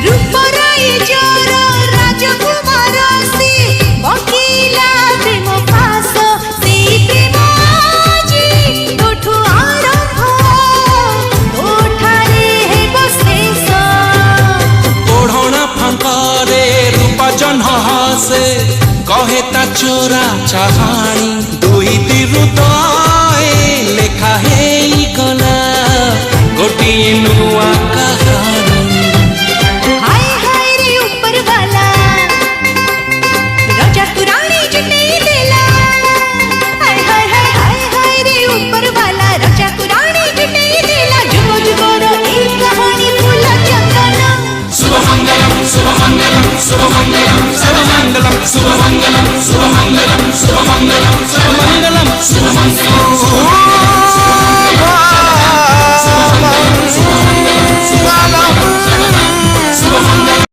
रूपराई जोर राजकुमार से बकीला प्रेम फास से प्रेम जी तोठू आरंभ तोठारे हेब शेष ओढ़ना फांकरे रूपा जह्न हसे कहे ता चोरा चाहाणी दुई हृदय लेखा हे गला गोटिए नुआ कहानी। हाय हाय रे ऊपर वाला राजा पुरानी जुटेई देला हाय हाय हाय हाय हाय रे ऊपर वाला राजा पुरानी जुटेई देला जुगो जुगो रो ई कहानी फूला चंदन शुभमंगलम शुभमंगलम शुभमंगलम शुभमंगलम शुभमंगलम शुभमंगलम शुभमंगलम